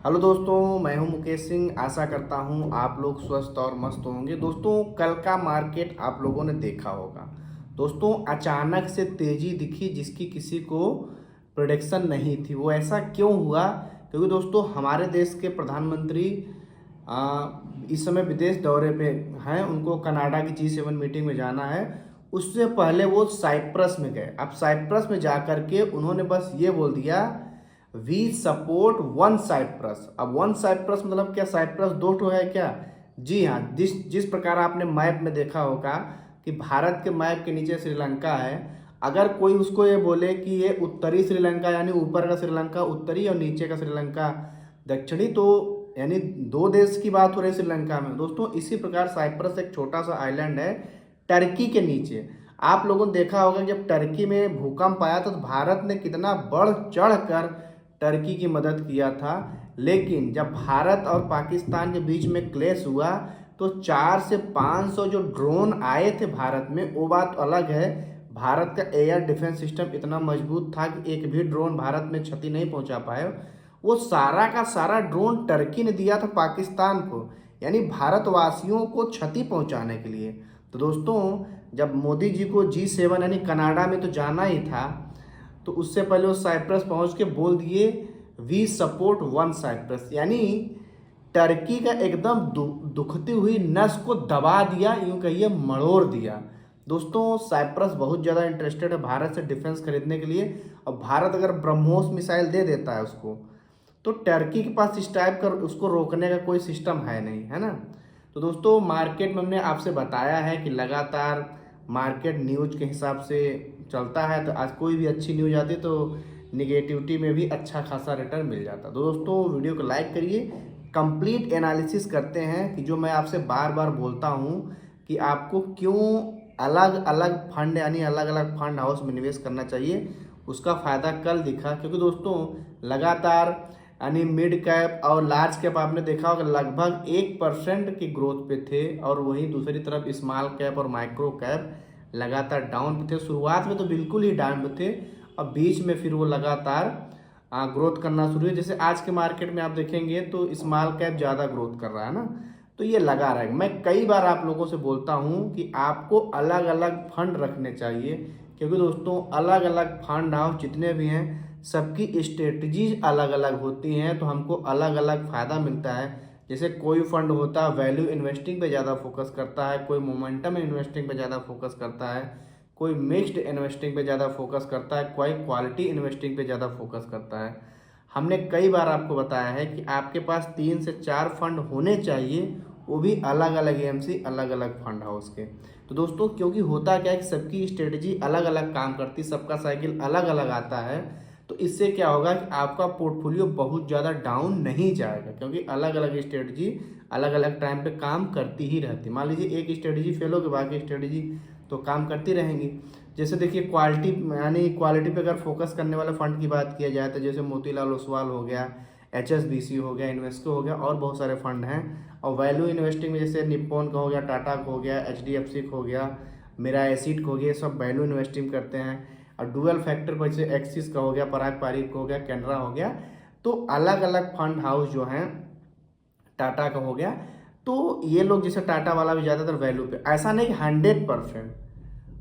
Hello दोस्तों, मैं हूं मुकेश सिंह। आशा करता हूं आप लोग स्वस्थ और मस्त होंगे। दोस्तों, कल का मार्केट आप लोगों ने देखा होगा। दोस्तों, अचानक से तेजी दिखी जिसकी किसी को प्रोडिक्शन नहीं थी। वो ऐसा क्यों हुआ? क्योंकि दोस्तों, हमारे देश के प्रधानमंत्री इस समय विदेश दौरे पे हैं। उनको कनाडा की G7 मीटिंग में जाना है। उससे पहले वो साइप्रस में गए। अब साइप्रस में जा कर के उन्होंने बस ये बोल दिया, वी सपोर्ट वन साइप्रस। अब वन साइप्रस मतलब क्या? साइप्रस दो ठो है क्या? जी हाँ। जिस जिस प्रकार आपने मैप में देखा होगा कि भारत के मैप के नीचे श्रीलंका है। अगर कोई उसको ये बोले कि ये उत्तरी श्रीलंका, यानी ऊपर का श्रीलंका उत्तरी और नीचे का श्रीलंका दक्षिणी, तो यानी दो देश की बात हो रही है श्रीलंका में। दोस्तों, इसी प्रकार साइप्रस एक छोटा सा आइलैंड है टर्की के नीचे। आप लोगों ने देखा होगा जब टर्की में भूकंप आया तो भारत ने कितना बढ़ चढ़ कर टर्की की मदद किया था। लेकिन जब भारत और पाकिस्तान के बीच में क्लेश हुआ तो 4 से 500 जो ड्रोन आए थे भारत में, वो बात अलग है। भारत का एयर डिफेंस सिस्टम इतना मजबूत था कि एक भी ड्रोन भारत में क्षति नहीं पहुंचा पाए। वो सारा का सारा ड्रोन टर्की ने दिया था पाकिस्तान को, यानी भारतवासियों को क्षति पहुंचाने के लिए। तो दोस्तों, जब मोदी जी को G7 यानी कनाडा में तो जाना ही था, तो उससे पहले वो साइप्रस पहुंच के बोल दिए, वी सपोर्ट वन साइप्रस। यानी टर्की का एकदम दुखती हुई नस को दबा दिया, यूं कहिए मरोड़ दिया। दोस्तों, साइप्रस बहुत ज़्यादा इंटरेस्टेड है भारत से डिफेंस खरीदने के लिए। और भारत अगर ब्रह्मोस मिसाइल दे देता है उसको, तो टर्की के पास इस टाइप का उसको रोकने का कोई सिस्टम है नहीं, है ना। तो दोस्तों, मार्केट में हमने आपसे बताया है कि लगातार मार्केट न्यूज के हिसाब से चलता है। तो आज कोई भी अच्छी न्यूज आती तो निगेटिविटी में भी अच्छा खासा रिटर्न मिल जाता। तो दोस्तों, वीडियो को लाइक करिए। कंप्लीट एनालिसिस करते हैं कि जो मैं आपसे बार बार बोलता हूँ कि आपको क्यों अलग अलग फंड यानी अलग अलग फंड हाउस में निवेश करना चाहिए, उसका फ़ायदा कल दिखा। क्योंकि दोस्तों, लगातार यानी मिड कैप और लार्ज कैप आपने देखा होगा लगभग 1% की ग्रोथ पे थे, और वहीं दूसरी तरफ स्मॉल कैप और माइक्रो कैप लगातार डाउन पे थे। शुरुआत में तो बिल्कुल ही डाउन पे थे, और बीच में फिर वो लगातार ग्रोथ करना शुरू हुई। जैसे आज के मार्केट में आप देखेंगे तो स्मॉल कैप ज़्यादा ग्रोथ कर रहा है ना, तो ये लगा रहेगा। मैं कई बार आप लोगों से बोलता हूँ कि आपको अलग अलग फंड रखने चाहिए, क्योंकि दोस्तों अलग अलग फंड हाउस जितने भी हैं सबकी स्ट्रेटजीज अलग अलग होती हैं, तो हमको अलग अलग फ़ायदा मिलता है। जैसे कोई फंड होता है वैल्यू इन्वेस्टिंग पे ज़्यादा फोकस करता है, कोई मोमेंटम इन्वेस्टिंग पे ज़्यादा फोकस करता है, कोई मिक्स्ड इन्वेस्टिंग पे ज़्यादा फोकस करता है, कोई क्वालिटी इन्वेस्टिंग पे ज़्यादा फोकस करता है। हमने कई बार आपको बताया है कि आपके पास 3 से 4 फंड होने चाहिए, वो भी अलग अलग एएमसी अलग अलग फंड हाउस के। तो दोस्तों, क्योंकि होता क्या है कि सबकी स्ट्रेटजी अलग अलग काम करती, सबका साइकिल अलग अलग आता है। तो इससे क्या होगा कि आपका पोर्टफोलियो बहुत ज़्यादा डाउन नहीं जाएगा, क्योंकि अलग अलग स्ट्रेटजी अलग अलग टाइम पे काम करती ही रहती। मान लीजिए एक स्ट्रेटजी फेल होगी, बाकी स्ट्रेटजी तो काम करती रहेंगी। जैसे देखिए क्वालिटी यानी क्वालिटी पे अगर फोकस करने वाले फंड की बात किया जाए तो जैसे मोतीलाल ओसवाल हो गया, HSBC हो गया, इन्वेस्को हो गया, और बहुत सारे फंड हैं। और वैल्यू इन्वेस्टिंग में जैसे निप्पॉन का हो गया, टाटा का हो गया, HDFC का हो गया, मेरा एसिड का हो गया, सब वैल्यू इन्वेस्टिंग करते हैं। और डुअल फैक्टर पर जैसे एक्सिस का हो गया, पराग पारिक का हो गया, कैनरा हो गया। तो अलग अलग फंड हाउस जो हैं, टाटा का हो गया, तो ये लोग जैसे टाटा वाला भी ज़्यादातर वैल्यू पे, ऐसा नहीं कि 100%,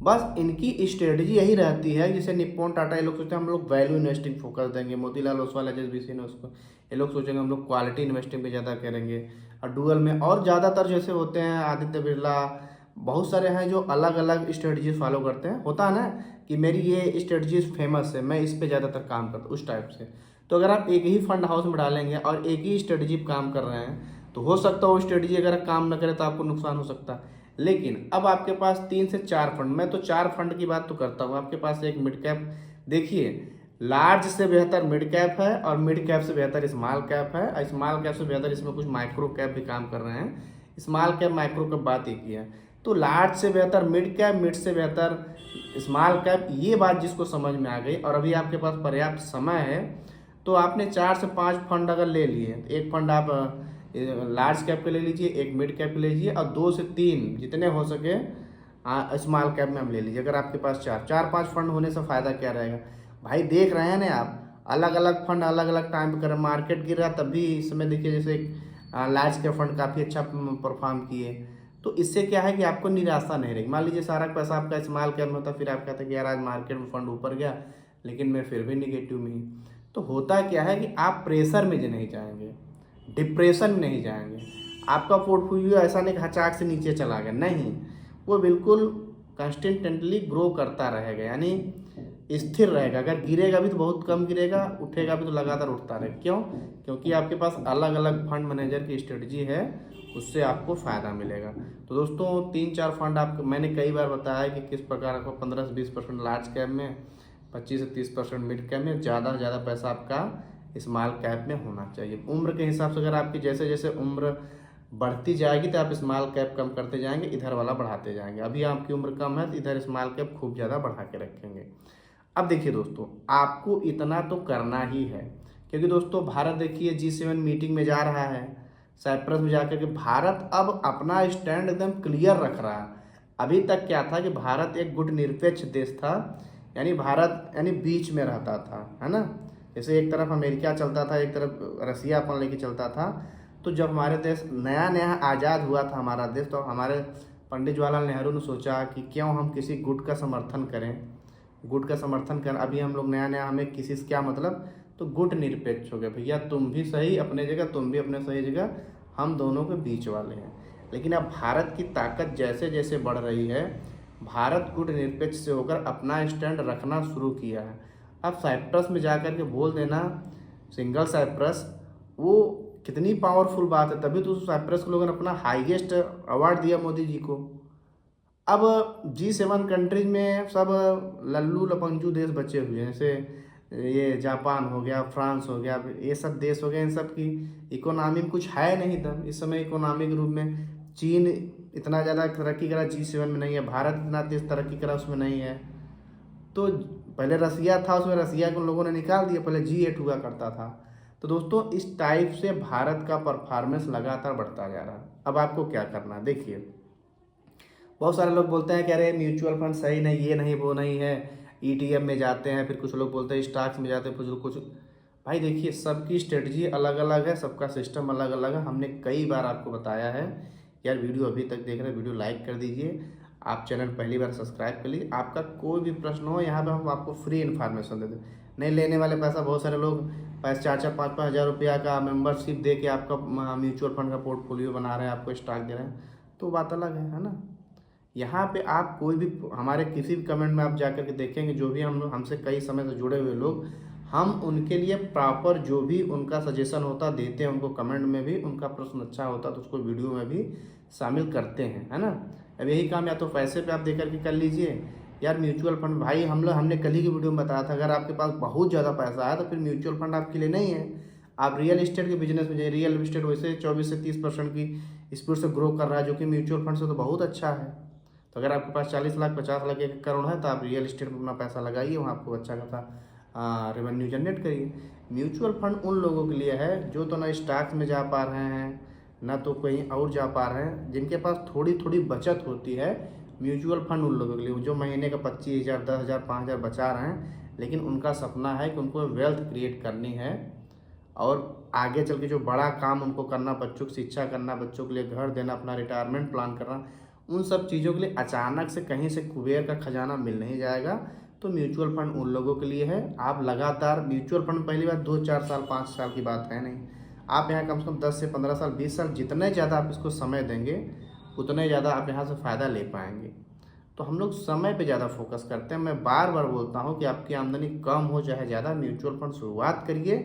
बस इनकी स्ट्रेटजी यही रहती है। जैसे निप्पॉन टाटा ये लोग सोचते हैं हम लोग वैल्यू इन्वेस्टिंग फोकस देंगे, मोतीलाल ओसवाल HSBC ने उसको ये लोग सोचेंगे हम लोग क्वालिटी इन्वेस्टिंग पे ज़्यादा करेंगे। और डुअल में और ज़्यादातर जैसे होते हैं आदित्य बिरला, बहुत सारे हैं जो अलग अलग स्ट्रेटजीज फॉलो करते हैं। होता है ना कि मेरी ये स्ट्रेटजीज फेमस है, मैं इस पर ज़्यादातर काम करता हूँ, उस टाइप से। तो अगर आप एक ही फंड हाउस में डालेंगे और एक ही स्ट्रेटजी पर काम कर रहे हैं, तो हो सकता है वो स्ट्रेटजी अगर काम न करे तो आपको नुकसान हो सकता है। लेकिन अब आपके पास 3 से 4 फंड, मैं तो 4 फंड की बात तो करता हूँ। आपके पास एक मिड कैप, देखिए लार्ज से बेहतर मिड कैप है, और मिड कैप से बेहतर स्मॉल कैप है, और स्मॉल कैप से बेहतर इसमें कुछ माइक्रो कैप भी काम कर रहे हैं। स्मॉल कैप माइक्रो कैप बात एक ही है। तो लार्ज से बेहतर मिड कैप, मिड से बेहतर स्मॉल कैप, ये बात जिसको समझ में आ गई और अभी आपके पास पर्याप्त समय है, तो आपने 4 से 5 फंड अगर ले लिए, एक फंड आप लार्ज कैप के ले लीजिए, एक मिड कैप ले लीजिए, और 2 से 3 जितने हो सके स्मॉल कैप में हम ले लीजिए। अगर आपके पास 4-5 फंड होने से फ़ायदा क्या रहेगा भाई? देख रहे हैं ना आप, अलग अलग फंड अलग अलग टाइम पे करें, मार्केट गिर रहा तब भी इस समय देखिए जैसे लार्ज कैप फंड काफ़ी अच्छा परफॉर्म किए। तो इससे क्या है कि आपको निराशा नहीं रहेगी। मान लीजिए सारा पैसा आपका स्मॉल कैप में होता, फिर आप कहते हैं कि यार आज मार्केट में फंड ऊपर गया लेकिन मैं फिर भी निगेटिव में ही। तो होता क्या है कि आप प्रेशर में नहीं जाएंगे, डिप्रेशन में नहीं जाएंगे। आपका पोर्टफोलियो ऐसा नहीं कि हचाक से नीचे चला गया, नहीं, वो बिल्कुल कंसिस्टेंटली ग्रो करता रहेगा, यानी स्थिर रहेगा। अगर गिरेगा भी तो बहुत कम गिरेगा, उठेगा भी तो लगातार उठता रहेगा। क्यों? क्योंकि आपके पास अलग अलग फंड मैनेजर की स्ट्रेटजी है, उससे आपको फ़ायदा मिलेगा। तो दोस्तों 3-4 फंड आप मैंने कई बार बताया कि किस प्रकार आपको 15 से 20% लार्ज कैप में, 25 से 30% मिड कैप में, ज़्यादा से ज़्यादा पैसा आपका स्मॉल कैप में होना चाहिए। उम्र के हिसाब से अगर आपकी जैसे जैसे उम्र बढ़ती जाएगी तो आप स्मॉल कैप कम करते जाएंगे, इधर वाला बढ़ाते जाएंगे। अभी आपकी उम्र कम है तो इधर स्मॉल कैप खूब ज़्यादा बढ़ा के रखेंगे। अब देखिए दोस्तों, आपको इतना तो करना ही है, क्योंकि दोस्तों भारत देखिए G7 मीटिंग में जा रहा है, साइप्रस में जाकर के भारत अब अपना स्टैंड एकदम क्लियर रख रहा है। अभी तक क्या था कि भारत एक गुटनिरपेक्ष देश था, यानी भारत यानी बीच में रहता था, है ना। जैसे एक तरफ अमेरिका चलता था, एक तरफ रसिया अपन लेके चलता था। तो जब हमारे देश नया नया आज़ाद हुआ था हमारा देश, तो हमारे पंडित जवाहरलाल नेहरू ने सोचा कि क्यों हम किसी गुट का समर्थन करें, गुट का समर्थन कर। अभी हम लोग नया नया, हमें किसी से क्या मतलब, तो गुट निरपेक्ष हो गया, भैया तुम भी सही अपने जगह, तुम भी अपने सही जगह, हम दोनों के बीच वाले हैं। लेकिन अब भारत की ताकत जैसे जैसे बढ़ रही है, भारत गुट निरपेक्ष से होकर अपना स्टैंड रखना शुरू किया है। अब साइप्रस में जाकर के बोल देना सिंगल साइप्रस, वो कितनी पावरफुल बात है। तभी तो साइप्रस के लोगों ने अपना हाईएस्ट अवार्ड दिया मोदी जी को। अब G7 कंट्रीज में सब लल्लू लपंजू देश बचे हुए हैं, जैसे ये जापान हो गया, फ्रांस हो गया, ये सब देश हो गए। इन सब की इकोनॉमी में कुछ है नहीं था इस समय इकोनॉमी के रूप में। चीन इतना ज़्यादा तरक्की करा G7 में नहीं है, भारत इतना तेज तरक्की करा उसमें नहीं है। तो पहले रसिया था, उसमें रसिया को लोगों ने निकाल दिया, पहले G8 हुआ करता था। तो दोस्तों इस टाइप से भारत का परफॉर्मेंस लगातार बढ़ता जा रहा है। अब आपको क्या करना है देखिए, बहुत सारे लोग बोलते हैं कि अरे म्यूचुअल फंड सही नहीं, ये नहीं वो नहीं है, ETF में जाते हैं, फिर कुछ लोग बोलते हैं स्टॉक्स में जाते हैं, कुछ भाई देखिए सबकी स्ट्रेटजी अलग अलग है, सबका सिस्टम अलग अलग है। हमने कई बार आपको बताया है। यार वीडियो अभी तक देख रहे हैं, वीडियो लाइक कर दीजिए, आप चैनल पहली बार सब्सक्राइब कर लीजिए। आपका कोई भी प्रश्न हो यहाँ पे हम आपको फ्री इन्फॉर्मेशन देते हैं, नहीं लेने वाले पैसा। बहुत सारे लोग 4-4 5-5 हज़ार रुपया का मेंबरशिप दे के आपका म्यूचुअल फंड का पोर्टफोलियो बना रहे हैं, आपको स्टॉक दे रहे हैं, तो बात अलग है ना। यहाँ पे आप कोई भी हमारे किसी भी कमेंट में आप जाकर के देखेंगे, जो भी हम हमसे कई समय से जुड़े हुए लोग, हम उनके लिए प्रॉपर जो भी उनका सजेशन होता देते हैं उनको। कमेंट में भी उनका प्रश्न अच्छा होता तो उसको वीडियो में भी शामिल करते हैं, है ना। अब यही काम या तो पैसे पे आप दे करके कर लीजिए। यार म्यूचुअल फंड भाई हमने कल ही की वीडियो में बताया था, अगर आपके पास बहुत ज़्यादा पैसा है तो फिर म्यूचुअल फंड आपके लिए नहीं है। आप रियल इस्टेट के बिजनेस में जाइए। रियल इस्टेट वैसे 24 से 30% की स्पीड से ग्रो कर रहा है, जो कि म्यूचुअल फंड से तो बहुत अच्छा है। तो अगर आपके पास 40 लाख 50 लाख 1 करोड़ है तो आप रियल इस्टेट में अपना पैसा लगाइए, वहाँ आपको अच्छा खासा रेवेन्यू जनरेट करिए। म्यूचुअल फंड उन लोगों के लिए है जो तो ना स्टॉक्स में जा पा रहे हैं, ना तो कहीं और जा पा रहे हैं, जिनके पास थोड़ी थोड़ी बचत होती है। म्यूचुअल फंड उन लोगों के लिए जो महीने का 25,000 10,000 5,000 बचा रहे हैं, लेकिन उनका सपना है कि उनको वेल्थ क्रिएट करनी है और आगे चल के जो बड़ा काम उनको करना, बच्चों की शिक्षा करना, बच्चों के लिए घर देना, अपना रिटायरमेंट प्लान करना, उन सब चीज़ों के लिए अचानक से कहीं से कुबेर का खजाना मिल नहीं जाएगा। तो म्यूचुअल फंड उन लोगों के लिए है। आप लगातार म्यूचुअल फंड, पहली बात 2-4 साल 5 साल की बात है नहीं, आप यहाँ कम से कम 10 से 15 साल 20 साल, जितने ज़्यादा आप इसको समय देंगे उतने ज़्यादा आप यहाँ से फ़ायदा ले पाएंगे। तो हम लोग समय पे ज़्यादा फोकस करते हैं। मैं बार बार बोलता हूँ कि आपकी आमदनी कम हो चाहे ज़्यादा, म्यूचुअल फंड शुरुआत करिए।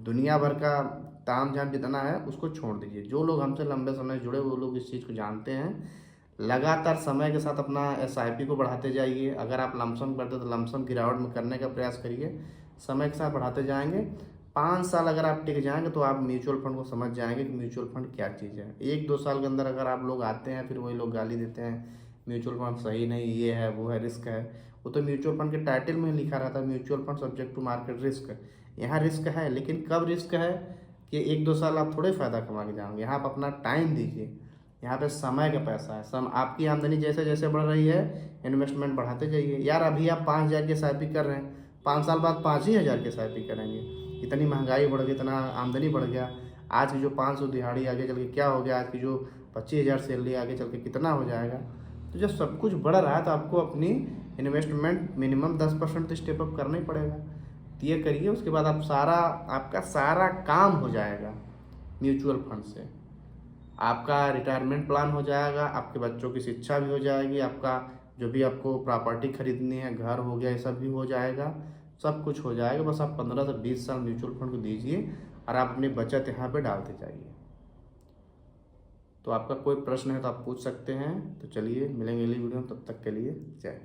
दुनिया भर का ताम झाम जितना है उसको छोड़ दीजिए। जो लोग हमसे लंबे समय जुड़े वो लोग इस चीज़ को जानते हैं। लगातार समय के साथ अपना SIP को बढ़ाते जाइए। अगर आप लमसम करते तो लमसम गिरावट में करने का प्रयास करिए। समय के साथ बढ़ाते जाएंगे, 5 साल अगर आप टिक जाएंगे तो आप म्यूचुअल फंड को समझ जाएंगे कि म्यूचुअल फंड क्या चीज़ है। 1-2 साल के अंदर अगर आप लोग आते हैं फिर वही लोग गाली देते हैं म्यूचुअल फंड सही नहीं, ये है वो है, रिस्क है। वो तो म्यूचुअल फंड के टाइटल में लिखा रहता है mutual fund subject to market risk. यहाँ रिस्क है, लेकिन कब रिस्क है कि 1-2 साल आप थोड़े फ़ायदा कमा के जाओगे। यहाँ आप अपना टाइम दीजिए, यहाँ पे समय का पैसा है। आपकी आमदनी जैसे जैसे बढ़ रही है, इन्वेस्टमेंट बढ़ाते जाइए। यार अभी आप 5,000 की SIP कर रहे हैं 5 साल बाद 5 ही हज़ार के SIP करेंगे। इतनी महंगाई बढ़ गई, इतना आमदनी बढ़ गया। आज की जो 500 दिहाड़ी आगे चल के क्या हो गया, आज की जो 25,000 सैलरी आगे चल के कितना हो जाएगा। तो जब सब कुछ बढ़ रहा है तो आपको अपनी इन्वेस्टमेंट मिनिमम 10% तो स्टेप अप करना ही पड़ेगा। तो ये करिए, उसके बाद आपका सारा काम हो जाएगा म्यूचुअल फंड से। आपका रिटायरमेंट प्लान हो जाएगा, आपके बच्चों की शिक्षा भी हो जाएगी, आपका जो भी आपको प्रॉपर्टी खरीदनी है, घर हो गया, ये सब भी हो जाएगा, सब कुछ हो जाएगा। बस आप 15 से 20 साल म्यूचुअल फंड को दीजिए और आप अपनी बचत यहाँ पे डालते जाइए। तो आपका कोई प्रश्न है तो आप पूछ सकते हैं। तो चलिए मिलेंगे अगली वीडियो में, तब तक के लिए जय।